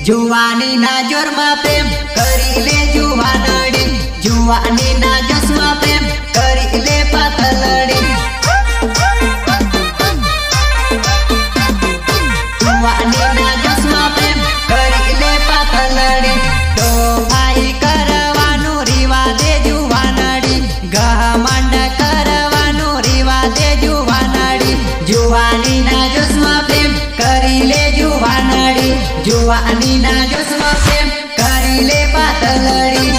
जुवानी ना जोर में प्रेम करी ले जुवानड़ी जुवानी ना जोश में प्रेम करी ले पातलड़ी जुवानी ना जोश में प्रेम करी ले पातलड़ी तो भाई करवानो रिवाजे जुवानड़ी घमंड करवानो रिवाजे जुवानड़ी जुवानी ना जोश में प्रेम करी ले जुवानड़ी जुवानी ना जोश में प्रेम करी ले पातलड़ी।